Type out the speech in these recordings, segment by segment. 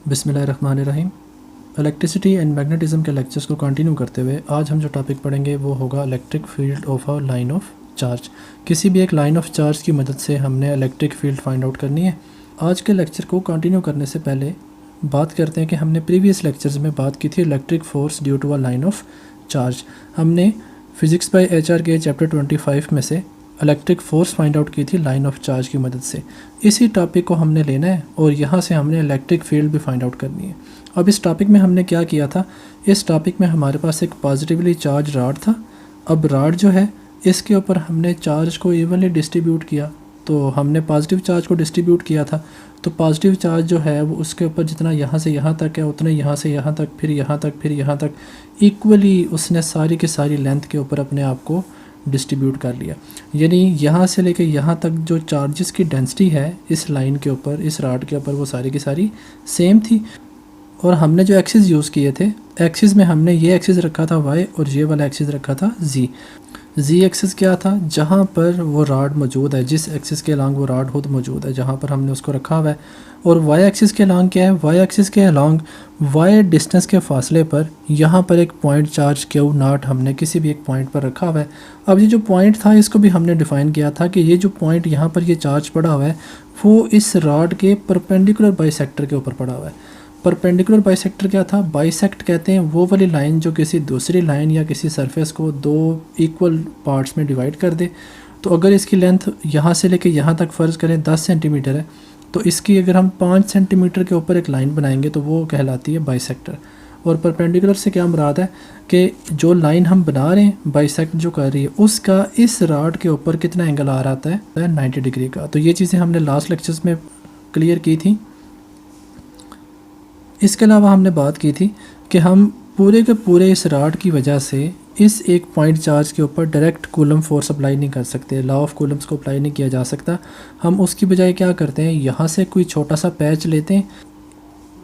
बिस्मिल्लाहिर्रहमानिर्रहीम। Electricity and magnetism के lectures को कंटिन्यू करते हुए आज हम जो टॉपिक पढ़ेंगे वो होगा electric field of a line of charge. किसी भी एक लाइन ऑफ चार्ज की मदद से हमने इलेक्ट्रिक फील्ड फाइंड आउट करनी है। आज के लेक्चर को कंटिन्यू करने से पहले बात करते हैं कि हमने प्रीवियस लेक्चर्स में बात की थी electric force due to a line of charge. हमने फिज़िक्स बाय एचआर के चैप्टर 25 में से इलेक्ट्रिक फोर्स फाइंड आउट की थी लाइन ऑफ चार्ज की मदद से। इसी टॉपिक को हमने लेना है और यहाँ से हमने इलेक्ट्रिक फील्ड भी फाइंड आउट करनी है। अब इस टॉपिक में हमने क्या किया था, इस टॉपिक में हमारे पास एक पॉजिटिवली चार्ज रॉड था। अब रॉड जो है इसके ऊपर हमने चार्ज को इवनली डिस्ट्रीब्यूट किया, तो हमने पॉजिटिव चार्ज को डिस्ट्रीब्यूट किया था। तो पॉजिटिव चार्ज जो है वो उसके ऊपर जितना यहाँ से यहाँ तक है उतने यहाँ से यहाँ तक, फिर यहाँ तक, फिर यहाँ तक इक्वली उसने सारी की सारी लेंथ के ऊपर अपने आप को डिस्ट्रीब्यूट कर लिया। यानी यहाँ से लेके यहाँ तक जो चार्जेस की डेंसिटी है इस लाइन के ऊपर, इस रॉड के ऊपर, वो सारी की सारी सेम थी। और हमने जो एक्सिस यूज़ किए थे, एक्सिस में हमने ये एक्सिस रखा था y और ये वाला एक्सिस रखा था z। z एक्सिस क्या था, जहाँ पर वो रॉड मौजूद है, जिस एक्सिस के अलॉन्ग वो रॉड खुद मौजूद है, जहाँ पर हमने उसको रखा हुआ है। और y एक्सिस के अलॉन्ग क्या है, y एक्सिस के अलॉन्ग y डिस्टेंस के फासले पर यहाँ पर एक पॉइंट चार्ज Q0 हमने किसी भी एक पॉइंट पर रखा हुआ है। अब ये जो पॉइंट था इसको भी हमने डिफ़ाइन किया था कि ये जो पॉइंट यहाँ पर ये चार्ज पड़ा हुआ है वो इस रॉड के परपेंडिकुलर बाइसेक्टर के ऊपर पड़ा हुआ है। परपेंडिकुलर बाइसेक्टर क्या था, बाइसेक्ट कहते हैं वो वाली लाइन जो किसी दूसरी लाइन या किसी सरफेस को दो इक्वल पार्ट्स में डिवाइड कर दे। तो अगर इसकी लेंथ यहाँ से लेके यहाँ तक फ़र्ज़ करें 10 सेंटीमीटर है, तो इसकी अगर हम 5 सेंटीमीटर के ऊपर एक लाइन बनाएंगे तो वो कहलाती है बाइसेक्टर। और परपेंडिकुलर से क्या मुराद है कि जो लाइन हम बना रहे हैं बाइसेक्ट जो कर रही है उसका इस रॉड के ऊपर कितना एंगल आ रहा है 90 डिग्री का। तो ये चीज़ें हमने लास्ट लेक्चर्स में क्लियर की थी। इसके अलावा हमने बात की थी कि हम पूरे के पूरे इस रॉड की वजह से इस एक पॉइंट चार्ज के ऊपर डायरेक्ट कूलम फोर्स अप्लाई नहीं कर सकते, लॉ ऑफ कूलम्स को अप्लाई नहीं किया जा सकता। हम उसकी बजाय क्या करते हैं, यहाँ से कोई छोटा सा पैच लेते हैं।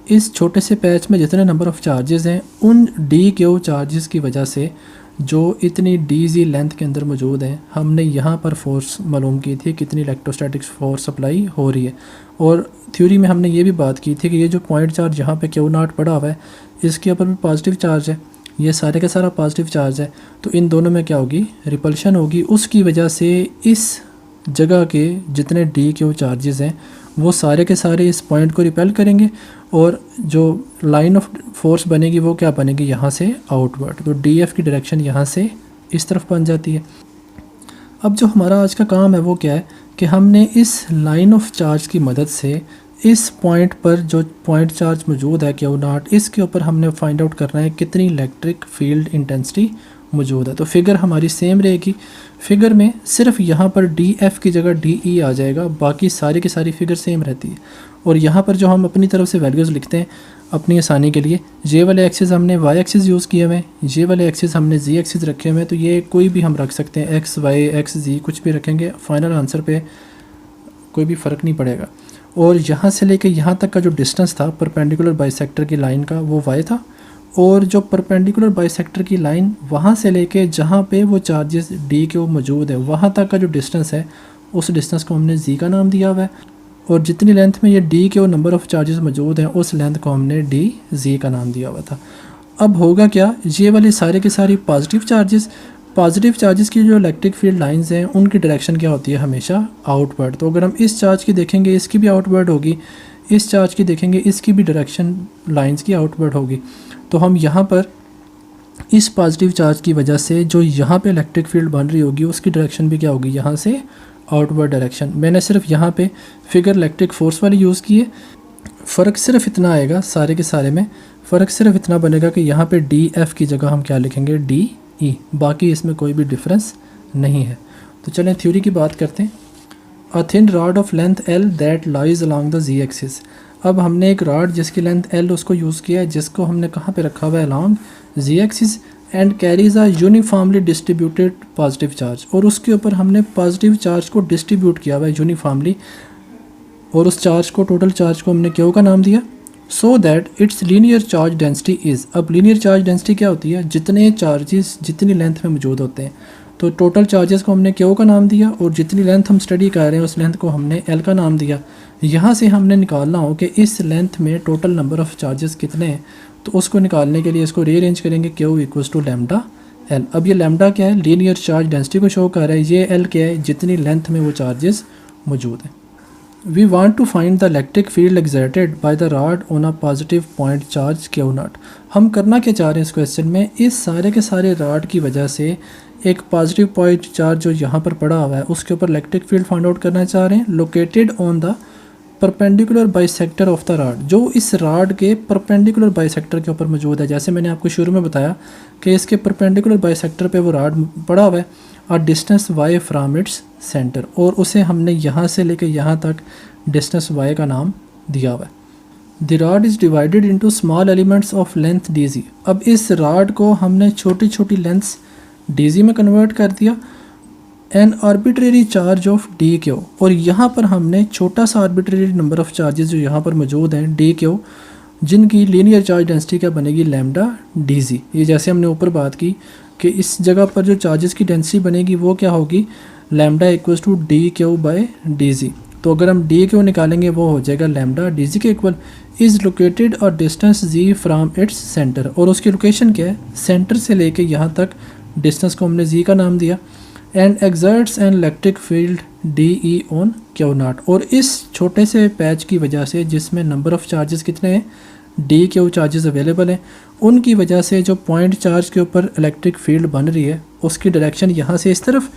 इस छोटे से पैच में जितने नंबर ऑफ़ चार्जेस हैं उन डी क्यू चार्जेस की वजह से जो इतनी डी जी लेंथ के अंदर मौजूद हैं, हमने यहाँ पर फोर्स मालूम की थी कितनी इलेक्ट्रोस्टैटिक फोर्स अप्लाई हो रही है। और थ्योरी में हमने ये भी बात की थी कि ये जो पॉइंट चार्ज यहाँ पे Q0 पड़ा हुआ है इसके ऊपर भी पॉजिटिव चार्ज है, ये सारे का सारा पॉजिटिव चार्ज है। तो इन दोनों में क्या होगी, रिपल्शन होगी। उसकी वजह से इस जगह के जितने डी क्यू चार्जेस हैं वो सारे के सारे इस पॉइंट को रिपेल करेंगे और जो लाइन ऑफ फोर्स बनेगी वो क्या बनेगी, यहाँ से आउटवर्ड। तो डी एफ की डायरेक्शन यहाँ से इस तरफ बन जाती है। अब जो हमारा आज का काम है वो क्या है कि हमने इस लाइन ऑफ चार्ज की मदद से इस पॉइंट पर जो पॉइंट चार्ज मौजूद है Q0, इसके ऊपर हमने फाइंड आउट करना है कितनी इलेक्ट्रिक फील्ड इंटेंसिटी मौजूद है। तो फिगर हमारी सेम रहेगी। फिगर में सिर्फ यहाँ पर डी एफ की जगह डी ई आ जाएगा, बाकी सारी की सारी फिगर सेम रहती है। और यहाँ पर जो हम अपनी तरफ से वैल्यूज़ लिखते हैं अपनी आसानी के लिए, ये वाले एक्सिस हमने वाई एक्सिस यूज़ किए हुए हैं, ये वाले एक्सिस हमने जी एक्सिस रखे हुए हैं। तो ये कोई भी हम रख सकते हैं, एक्स वाई एक्स जी कुछ भी रखेंगे, फाइनल आंसर पे कोई भी फ़र्क नहीं पड़ेगा। और यहाँ से लेके यहाँ तक का जो डिस्टेंस था परपेंडिकुलर बाइसेक्टर की लाइन का वो वाई था। और जो परपेंडिकुलर बाइसेक्टर की लाइन वहाँ से लेके जहाँ पे वो चार्जेस डी के वो मौजूद है वहाँ तक का जो डिस्टेंस है उस डिस्टेंस को हमने जी का नाम दिया हुआ है। और जितनी लेंथ में ये डी के वो नंबर ऑफ़ चार्जेस मौजूद हैं उस लेंथ को हमने डी जी का नाम दिया हुआ था। अब होगा क्या, ये वाली सारे के सारी पॉजिटिव चार्जेस की जो इलेक्ट्रिक फील्ड लाइंस हैं उनकी डायरेक्शन क्या होती है, हमेशा आउटवर्ड। तो अगर हम इस चार्ज की देखेंगे इसकी भी आउटवर्ड होगी, इस चार्ज की देखेंगे इसकी भी डायरेक्शन लाइंस की आउटवर्ड होगी। तो हम यहाँ पर इस पॉजिटिव चार्ज की वजह से जो यहाँ पे इलेक्ट्रिक फील्ड बन रही होगी उसकी डायरेक्शन भी क्या होगी, यहाँ से आउटवर्ड डायरेक्शन। मैंने सिर्फ यहाँ पे फिगर इलेक्ट्रिक फोर्स वाली यूज़ की है। फ़र्क सिर्फ इतना आएगा, सारे के सारे में फ़र्क सिर्फ इतना बनेगा कि यहाँ पे डी एफ की जगह हम क्या लिखेंगे, डी ई। बाकी इसमें कोई भी डिफरेंस नहीं है। तो चलें थ्योरी की बात करते हैं। A thin rod of length l that lies along the z axis. अब हमने एक रॉड जिसकी लेंथ एल उसको यूज़ किया है, जिसको हमने कहाँ पे रखा हुआ है, along z axis, and carries a uniformly distributed positive charge. और उसके ऊपर हमने पॉजिटिव चार्ज को डिस्ट्रीब्यूट किया हुआ है यूनिफॉर्मली, और उस चार्ज को, टोटल चार्ज को हमने क्यू का नाम दिया। So that it's linear charge density is. अब लीनियर चार्ज डेंसिटी क्या होती है, जितने चार्जेस जितनी लेंथ में मौजूद होते हैं। तो टोटल चार्जेस को हमने क्यू का नाम दिया और जितनी लेंथ हम स्टडी कर रहे हैं उस लेंथ को हमने एल का नाम दिया। यहाँ से हमने निकालना हो कि इस लेंथ में टोटल नंबर ऑफ़ चार्जेस कितने हैं, तो उसको निकालने के लिए इसको रीअरेंज करेंगे q equals to lambda l. अब ये लैम्डा क्या है, लीनियर चार्ज डेंसिटी को शो कर रहा है, ये एल क्या है, जितनी लेंथ में वो चार्जेस मौजूद हैं। We want to find the electric field exerted by the rod on a positive point charge q naught. हम करना क्या चाह रहे हैं इस क्वेश्चन में, इस सारे के सारे रॉड की वजह से एक पॉजिटिव पॉइंट चार्ज जो यहाँ पर पड़ा हुआ है उसके ऊपर इलेक्ट्रिक फील्ड फाइंड आउट करना चाह रहे हैं, located on the perpendicular bisector of the rod, जो इस रॉड के परपेंडिकुलर बाइसेक्टर के ऊपर मौजूद है। जैसे मैंने आपको शुरू में बताया कि इसके परपेंडिकुलर बाइसेक्टर पे वो रॉड पड़ा हुआ है और distance y from its centre, और उसे हमने यहाँ से लेकर यहाँ तक डिस्टेंस y का नाम दिया हुआ है। The rod is divided into small elements of length dz। अब इस रॉड को हमने छोटी छोटी लेंथ्स dz में कन्वर्ट कर दिया। An arbitrary charge of D Q, और यहाँ पर हमने छोटा सा आर्बिट्रेरी नंबर ऑफ़ चार्जेस जो यहाँ पर मौजूद हैं डी क्यू, जिनकी लीनियर चार्ज डेंसिटी क्या बनेगी, लैम्डा डी जी। ये जैसे हमने ऊपर बात की कि इस जगह पर जो चार्जेस की डेंसिटी बनेगी वो क्या होगी, lambda equals to d q by d z. तो अगर हम डी क्यू निकालेंगे वो हो जाएगा लैम्डा डी जी के इक्वल। इज़ लोकेटेड और distance g from its centre, और उसकी लोकेशन क्या है, सेंटर से लेके यहाँ तक डिस्टेंस को हमने जी का नाम दिया। And exerts an electric field D E on Q not, और इस छोटे से पैच की वजह से जिसमें नंबर ऑफ़ चार्जेस कितने हैं, डी क्यू चार्जेस अवेलेबल हैं, उनकी वजह से जो पॉइंट चार्ज के ऊपर इलेक्ट्रिक फील्ड बन रही है उसकी डायरेक्शन यहाँ से इस तरफ,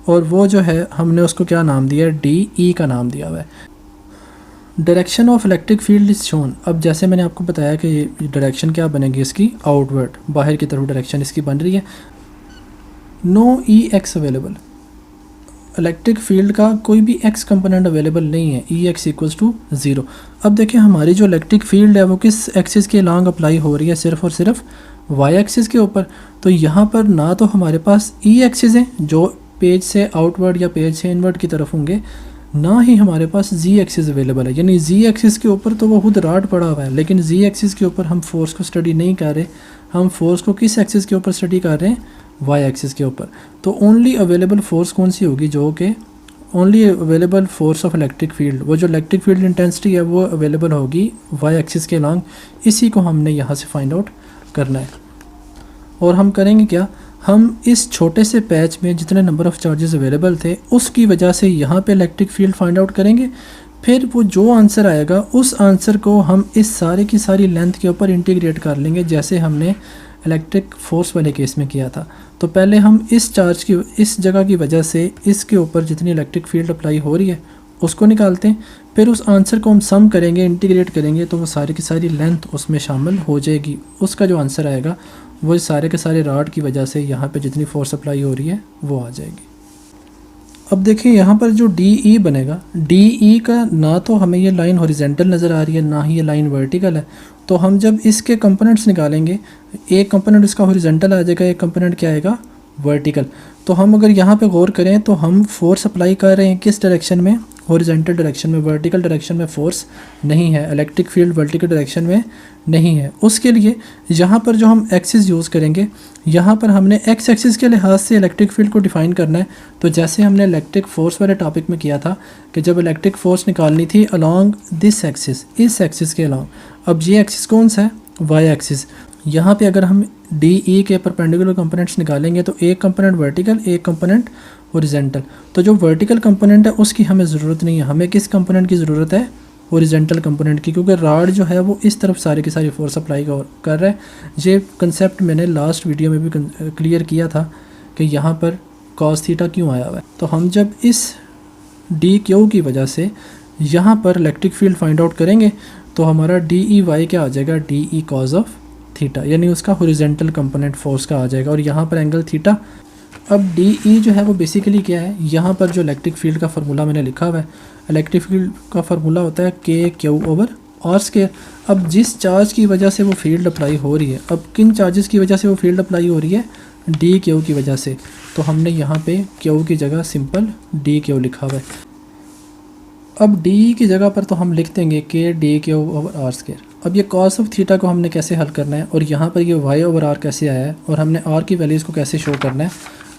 और वो जो है हमने उसको क्या नाम दिया, डी ई का नाम दिया हुआ है। Direction of electric field is shown. अब जैसे मैंने आपको बताया कि ये डायरेक्शन क्या बनेगी इसकी, आउटवर्ड, बाहर की तरफ डायरेक्शन इसकी बन रही है। नो ई एक्स अवेलेबल, इलेक्ट्रिक फील्ड का कोई भी एक्स कंपोनेंट अवेलेबल नहीं है, ई एक्स इक्वल्स टू ज़ीरो। अब देखें हमारी जो इलेक्ट्रिक फील्ड है वो किस एक्सिस के लॉन्ग अप्लाई हो रही है, सिर्फ और सिर्फ वाई एक्सिस के ऊपर। तो यहाँ पर ना तो हमारे पास ई एक्सिस हैं जो पेज से आउटवर्ड या पेज से इनवर्ड की तरफ होंगे, ना ही हमारे पास जी एक्सिस अवेलेबल है। यानी जी एक्सिस के ऊपर तो वो खुद रॉड पड़ा हुआ है, लेकिन जी एक्सिस के ऊपर हम फोर्स को स्टडी नहीं कर रहे, हम फोर्स को किस एक्सिस के ऊपर स्टडी कर रहे हैं, वाई एक्सिस के ऊपर। तो ओनली अवेलेबल फोर्स कौन सी होगी, जो कि only available force of electric field, वो जो इलेक्ट्रिक फील्ड इंटेंसिटी है वो अवेलेबल होगी वाई एक्सिस के लॉन्ग। इसी को हमने यहाँ से फाइंड आउट करना है। और हम करेंगे क्या, हम इस छोटे से पैच में जितने नंबर ऑफ़ चार्जेस अवेलेबल थे उसकी वजह से यहाँ पे इलेक्ट्रिक फील्ड फाइंड आउट करेंगे। फिर वो जो आंसर आएगा उस आंसर को हम इस सारे की सारी लेंथ के ऊपर इंटीग्रेट कर लेंगे, जैसे हमने इलेक्ट्रिक फोर्स वाले केस में किया था। तो पहले हम इस चार्ज की, इस जगह की वजह से इसके ऊपर जितनी इलेक्ट्रिक फील्ड अप्लाई हो रही है उसको निकालते हैं, फिर उस आंसर को हम सम करेंगे, इंटीग्रेट करेंगे, तो वो सारी की सारी लेंथ उसमें शामिल हो जाएगी। उसका जो आंसर आएगा वो सारे के सारे रॉड की वजह से यहाँ पे जितनी फोर्स अप्लाई हो रही है वो आ जाएगी। अब देखिए यहाँ पर जो डी ई बनेगा, डी ई का ना तो हमें ये लाइन हॉरिजेंटल नज़र आ रही है ना ही ये लाइन वर्टिकल है। तो हम जब इसके कंपोनेंट्स निकालेंगे, एक कंपोनेंट इसका हॉरिजेंटल आ जाएगा, एक कंपोनेंट क्या आएगा, वर्टिकल। तो हम अगर यहाँ पे गौर करें तो हम फोर्स अप्लाई कर रहे हैं किस डायरेक्शन में, हॉरिजेंटल डायरेक्शन में। वर्टिकल डायरेक्शन में फोर्स नहीं है, इलेक्ट्रिक फील्ड वर्टिकल डायरेक्शन में नहीं है। उसके लिए यहाँ पर जो हम एक्सिस यूज़ करेंगे, यहाँ पर हमने एक्स एक्सिस के लिहाज से इलेक्ट्रिक फील्ड को डिफ़ाइन करना है। तो जैसे हमने इलेक्ट्रिक फोर्स वाले टॉपिक में किया था कि जब इलेक्ट्रिक फोर्स निकालनी थी अलॉन्ग दिस एक्सिस, इस एक्सिस के अलॉन्ग। अब ये एक्सिस कौन सा है, वाई एक्सिस। यहाँ पे अगर हम डी ई के परपेंडिकुलर कंपोनेंट्स निकालेंगे तो एक कंपोनेंट वर्टिकल, एक कंपोनेंट हॉरिजेंटल। तो जो वर्टिकल कंपोनेंट है उसकी हमें ज़रूरत नहीं है, हमें किस कंपोनेंट की ज़रूरत है, हॉरिजेंटल कंपोनेंट की, क्योंकि रॉड जो है वो इस तरफ सारी की सारी फोर्स अप्लाई कर रहा है। ये कंसेप्ट मैंने लास्ट वीडियो में भी क्लियर किया था कि यहाँ पर कॉस थीटा क्यों आया हुआ है। तो हम जब इस डी क्यू की वजह से यहाँ पर इलेक्ट्रिक फील्ड फाइंड आउट करेंगे तो हमारा डी ई वाई क्या आ जाएगा, D E cause of theta, यानी उसका हॉरिजेंटल कंपोनेंट फोर्स का आ जाएगा, और यहाँ पर एंगल थीटा। अब डी ई जो है वो बेसिकली क्या है, यहाँ पर जो इलेक्ट्रिक फील्ड का फार्मूला मैंने लिखा हुआ है, इलेक्ट्रिक फील्ड का फार्मूला होता है के क्यू ओवर आर स्क्वायर। अब जिस चार्ज की वजह से वो फील्ड अप्लाई हो रही है, अब किन चार्जेस की वजह से वो फील्ड अप्लाई हो रही है, डी क्यू की वजह से, तो हमने यहाँ पे क्यू की जगह सिंपल डी क्यू लिखा हुआ है। अब डी की जगह पर तो हम लिख देंगे k d q over r square. अब ये कॉस ऑफ थीटा को हमने कैसे हल करना है, और यहाँ पर ये वाई ओवर आर कैसे आया है, और हमने आर की वैल्यूज़ को कैसे शो करना है,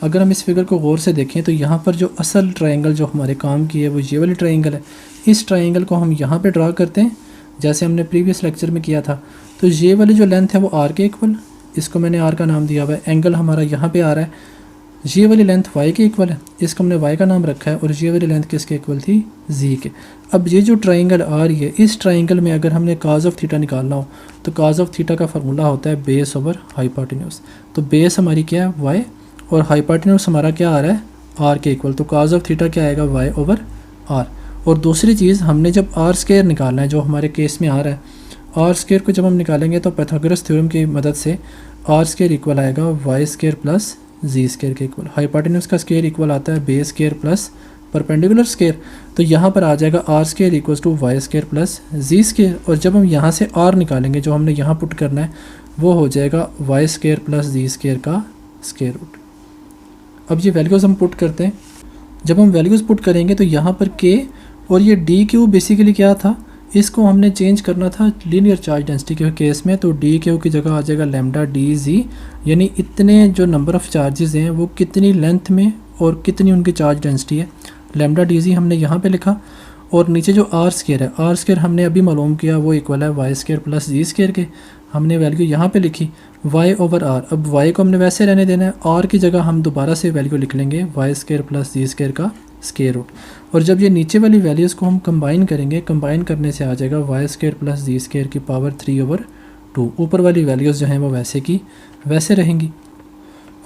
अगर हम इस फिगर को गौर से देखें तो यहाँ पर जो असल ट्रायंगल जो हमारे काम की है वो ये वाली ट्रायंगल है। इस ट्रायंगल को हम यहाँ पे ड्रा करते हैं जैसे हमने प्रीवियस लेक्चर में किया था। तो ये वाली जो लेंथ है वो आर के इक्वल, इसको मैंने आर का नाम दिया हुआ है। एंगल हमारा यहाँ पे आ रहा है, ये वाली लेंथ वाई के इक्वल है, इसको हमने वाई का नाम रखा है। और ये वाली लेंथ किसके इक्वल थी, जी के। अब ये जो ट्रायंगल आ रही है, इस ट्रायंगल में अगर हमने काज ऑफ थीटा निकालना हो तो काज ऑफ थीटा का फार्मूला होता है बेस ओवर हाइपोटेन्यूज। तो बेस हमारी क्या है, वाई, और हाइपोटेन्यूज हमारा क्या आ रहा है, आर के इक्वल। तो काज ऑफ थीटा क्या आएगा, वाई ओवर आर। और दूसरी चीज़, हमने जब आर स्क्वायर निकालना है, जो हमारे केस में आ रहा है, आर स्क्वायर को जब हम निकालेंगे तो पाइथागोरस थ्योरम की मदद से आर स्क्वायर इक्वल आएगा वाई स्क्वायर प्लस जी स्क्वायर के इक्वल। हाइपोटेन्यूज का स्क्वायर इक्वल आता है base square plus perpendicular square. तो यहाँ पर आ जाएगा r square equal to y square plus ji square. और जब हम यहाँ से आर निकालेंगे, जो हमने यहाँ पुट करना है, वो हो जाएगा वाई स्क्वायर प्लस जी स्क्वायर का स्क्वायर रूट। अब ये वैल्यूज़ हम पुट करते हैं। जब हम वैल्यूज़ पुट करेंगे तो यहाँ पर के और ये डी क्यू बेसिकली क्या था, इसको हमने चेंज करना था लीनियर चार्ज डेंसिटी के केस में। तो डी क्यू की जगह आ जाएगा लैम्डा डी जी, यानी इतने जो नंबर ऑफ़ चार्जेस हैं वो कितनी लेंथ में और कितनी उनकी चार्ज डेंसिटी है। लैम्डा डी जी हमने यहाँ पे लिखा, और नीचे जो आर स्क्वायर है, आर स्क्वायर हमने अभी मालूम किया वो इक्वल है वाई स्क्वायर प्लस जी स्क्वायर के। हमने वैल्यू यहाँ पे लिखी वाई ओवर आर। अब वाई को हमने वैसे रहने देना है, आर की जगह हम दोबारा से वैल्यू लिख लेंगे वाई स्क्वायर प्लस जी स्क्वायर का स्क्वायर रूट। और जब ये नीचे वाली वैल्यूज़ को हम कंबाइन करेंगे, कंबाइन करने से आ जाएगा वाई स्क्वायर प्लस जी स्क्वायर की पावर 3/2। ऊपर वाली वैल्यूज़ जो हैं वो वैसे की वैसे रहेंगी।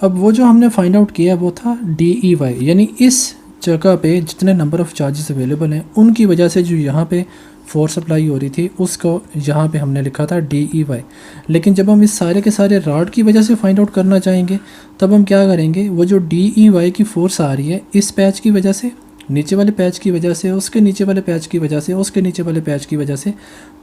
अब वो जो हमने फाइंड आउट किया वो था डी ई वाई, यानी इस जगह पे जितने नंबर ऑफ़ चार्जेस अवेलेबल हैं उनकी वजह से जो यहाँ पे फोर्स अप्लाई हो रही थी उसको यहाँ पे हमने लिखा था डी ई वाई। लेकिन जब हम इस सारे के सारे रॉड की वजह से फाइंड आउट करना चाहेंगे तब हम क्या करेंगे, वो जो डी ई वाई की फोर्स आ रही है इस पैच की वजह से, नीचे वाले पैच की वजह से, उसके नीचे वाले पैच की वजह से, उसके नीचे वाले पैच की वजह से,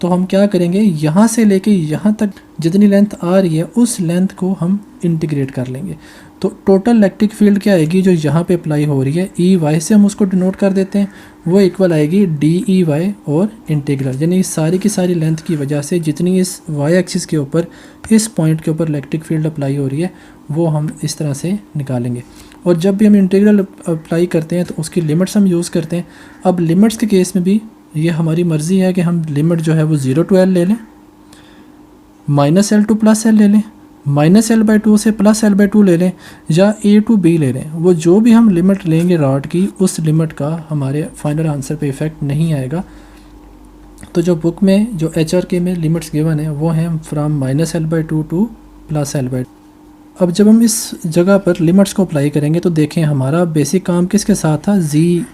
तो हम क्या करेंगे, यहाँ से लेके यहाँ तक जितनी लेंथ आ रही है उस लेंथ को हम इंटीग्रेट कर लेंगे। तो टोटल इलेक्ट्रिक फील्ड क्या आएगी जो यहाँ पे अप्लाई हो रही है, ई वाई से हम उसको डिनोट कर देते हैं, वो इक्वल आएगी डी ई वाई और इंटीग्रल। यानी इस सारी की सारी लेंथ की वजह से जितनी इस वाई एक्सिस के ऊपर, इस पॉइंट के ऊपर इलेक्ट्रिक फील्ड अप्लाई हो रही है वो हम इस तरह से निकालेंगे। और जब भी हम इंटीग्रल अप्लाई करते हैं तो उसकी लिमिट्स हम यूज़ करते हैं। अब लिमिट्स के केस में भी ये हमारी मर्ज़ी है कि हम लिमिट जो है वो 0 to L ले लें, -L to +L ले लें, -L/2 से +L/2 ले लें, या A to B ले लें। वो जो भी हम लिमिट लेंगे रॉड की, उस लिमिट का हमारे फाइनल आंसर पे इफ़ेक्ट नहीं आएगा। तो जो बुक में जो HRK में लिमिट्स गिवन है वो हैं फ्राम -L/2 टू +L/2। अब जब हम इस जगह पर लिमिट्स को अप्लाई करेंगे तो देखें हमारा बेसिक काम किसके साथ था, जी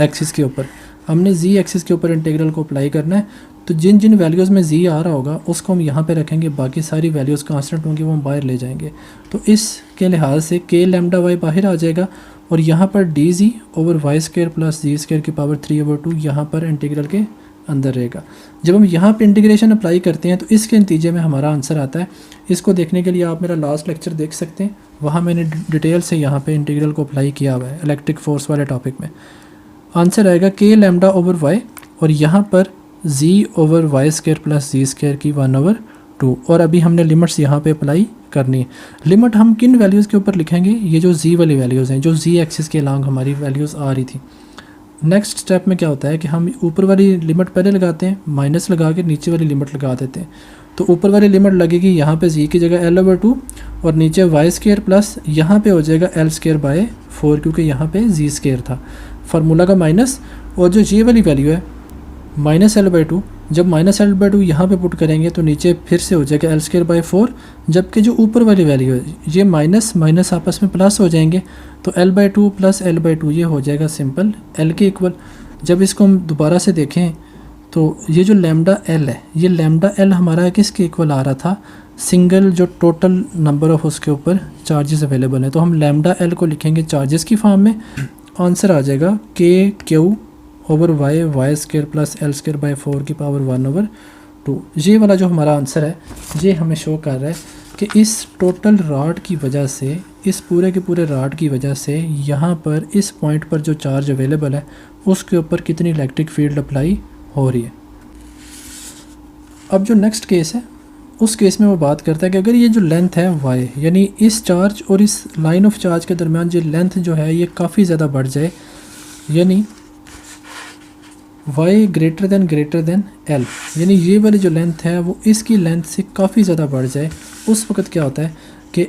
एक्सिस के ऊपर। हमने जी एक्सिस के ऊपर इंटीग्रल को अप्लाई करना है। तो जिन जिन वैल्यूज़ में जी आ रहा होगा उसको हम यहाँ पे रखेंगे, बाकी सारी वैल्यूज़ कांस्टेंट होंगी वो हम बाहर ले जाएंगे। तो इसके लिहाज से के लैम्डा वाई बाहर आ जाएगा, और यहाँ पर D G over Y square plus जी स्क्वायर की पावर 3/2 यहाँ पर इंटीग्रल के अंदर रहेगा। जब हम यहाँ पे इंटीग्रेशन अप्लाई करते हैं तो इसके नतीजे में हमारा आंसर आता है। इसको देखने के लिए आप मेरा लास्ट लेक्चर देख सकते हैं, वहाँ मैंने डिटेल से यहाँ पे इंटीग्रल को अप्लाई किया हुआ है इलेक्ट्रिक फोर्स वाले टॉपिक में। आंसर आएगा के लैम्डा ओवर वाई, और यहाँ पर जी ओवर वाई स्क्वायर प्लस जी स्क्वायर की 1/2। और अभी हमने लिमिट्स यहाँ पे अप्लाई करनी है। लिमिट हम किन वैल्यूज़ के ऊपर लिखेंगे, ये जो जी वाली वैल्यूज़ हैं, जो जी एक्सिस के अलॉन्ग हमारी वैल्यूज़ आ रही थी। नेक्स्ट स्टेप में क्या होता है कि हम ऊपर वाली लिमिट पहले लगाते हैं, माइनस लगा के नीचे वाली लिमिट लगा देते हैं। तो ऊपर वाली लिमिट लगेगी यहाँ पे जी की जगह L/2, और नीचे वाई स्क्वायर प्लस यहाँ पे हो जाएगा L²/4, क्योंकि यहाँ पे जी स्क्वायर था, फार्मूला का माइनस। और जो जी वाली वैल्यू है -L/2, जब -L/2 यहाँ पे पुट करेंगे तो नीचे फिर से हो जाएगा L²/4, जबकि जो ऊपर वाली वैल्यू है ये माइनस माइनस आपस में प्लस हो जाएंगे, तो L/2 प्लस L/2 ये हो जाएगा सिंपल L के इक्वल। जब इसको हम दोबारा से देखें तो ये जो लैम्डा L है, ये लैम्डा L हमारा किसके इक्वल आ रहा था, सिंगल जो टोटल नंबर ऑफ उसके ऊपर चार्जेस अवेलेबल हैं। तो हम लैम्डा L को लिखेंगे चार्जेस की फॉर्म में। आंसर आ जाएगा KQ over Y square plus L²/4 की पावर 1/2। ये वाला जो हमारा आंसर है ये हमें शो कर रहा है कि इस टोटल रॉड की वजह से, इस पूरे के पूरे रॉड की वजह से यहाँ पर इस पॉइंट पर जो चार्ज अवेलेबल है उसके ऊपर कितनी इलेक्ट्रिक फील्ड अप्लाई हो रही है। अब जो नेक्स्ट केस है उस केस में वो बात करता है कि अगर ये जो लेंथ है y, यानी इस चार्ज और इस लाइन ऑफ चार्ज के दरमियान जो लेंथ जो है ये काफ़ी ज़्यादा बढ़ जाए, यानी y ग्रेटर देन l, यानी ये वाली जो लेंथ है वो इसकी लेंथ से काफ़ी ज़्यादा बढ़ जाए, उस वक्त क्या होता है कि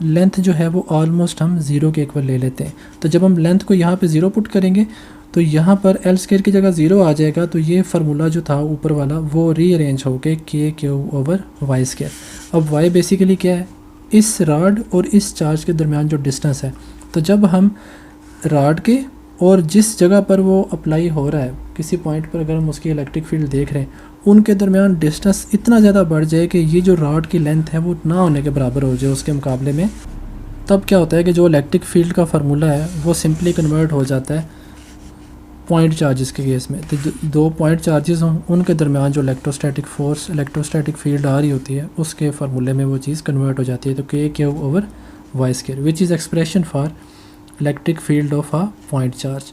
लेंथ जो है वो ऑलमोस्ट हम ज़ीरो के इक्वल ले लेते हैं। तो जब हम लेंथ को यहाँ पे ज़ीरो पुट करेंगे तो यहाँ पर एल स्क्वायर की जगह ज़ीरो आ जाएगा, तो ये फार्मूला जो था ऊपर वाला वो रीअरेंज हो के के क्यूब ओवर वाई स्क्वायर। अब वाई बेसिकली क्या है, इस राड और इस चार्ज के दरमियान जो डिस्टेंस है। तो जब हम राड के और जिस जगह पर वो अप्लाई हो रहा है, किसी पॉइंट पर अगर हम उसकी इलेक्ट्रिक फील्ड देख रहे हैं, उनके दरमियान डिस्टेंस इतना ज़्यादा बढ़ जाए कि ये जो राड की लेंथ है वो ना होने के बराबर हो जाए उसके मुकाबले में, तब क्या होता है कि जो इलेक्ट्रिक फील्ड का फार्मूला है वो सिंपली कन्वर्ट हो जाता है पॉइंट चार्जेस के केस में। तो दो पॉइंट चार्जेस हों उनके दरमियान जो इलेक्ट्रोस्टैटिक फोर्स, इलेक्ट्रोस्टैटिक फील्ड आ रही होती है, उसके फार्मूले में वो चीज़ कन्वर्ट हो जाती है। तो k q over Y square which is expression for electric field of a point charge.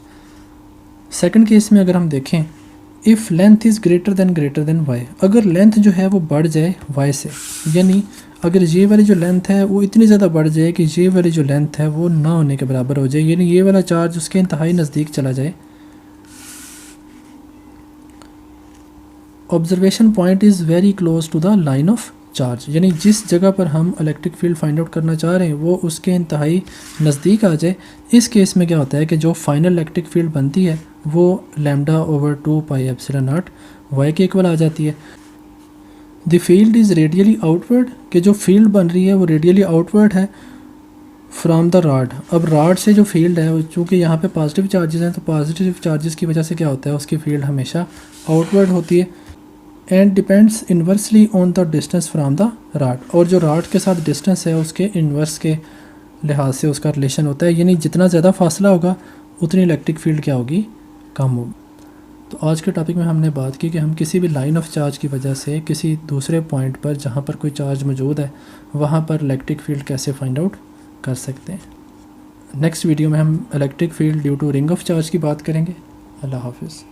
Second case में अगर हम देखें, if length is greater than y, अगर लेंथ जो है वो बढ़ जाए वाई से, यानी अगर ये वाली जो लेंथ है वो इतनी ज़्यादा बढ़ जाए कि ये वाली जो लेंथ है वो ना होने के बराबर हो जाए, यानी ये वाला चार्ज उसके इंतहाई नज़दीक चला जाए। Observation point is very close to the line of charge, यानी जिस जगह पर हम इलेक्ट्रिक फील्ड फाइंड आउट करना चाह रहे हैं वो उसके इंतहाई नज़दीक आ जाए। इस केस में क्या होता है कि जो फाइनल इलेक्ट्रिक फील्ड बनती है वो lambda over 2 pi epsilon naught y के इक्वल आ जाती है। The field is radially outward, कि जो फील्ड बन रही है वो रेडियली आउटवर्ड है फ्रॉम द राड। अब राड से जो फील्ड है, चूँकि यहाँ पे पॉजिटिव चार्जेस हैं, तो पॉजिटिव चार्जेस की वजह से क्या होता है, उसकी फील्ड हमेशा आउटवर्ड होती है। And depends inversely on the distance from the rod, और जो राड के साथ डिस्टेंस है उसके इन्वर्स के लिहाज से उसका रिलेशन होता है, यानी जितना ज़्यादा फासला होगा उतनी इलेक्ट्रिक फील्ड क्या होगी, कम होगी। तो आज के टॉपिक में हमने बात की कि हम किसी भी लाइन ऑफ चार्ज की वजह से किसी दूसरे पॉइंट पर जहाँ पर कोई चार्ज मौजूद है वहाँ पर इलेक्ट्रिक फील्ड कैसे फाइंड आउट कर सकते हैं। नेक्स्ट वीडियो में हम electric field due to ring of charge की बात करेंगे। अल्लाह हाफिज़।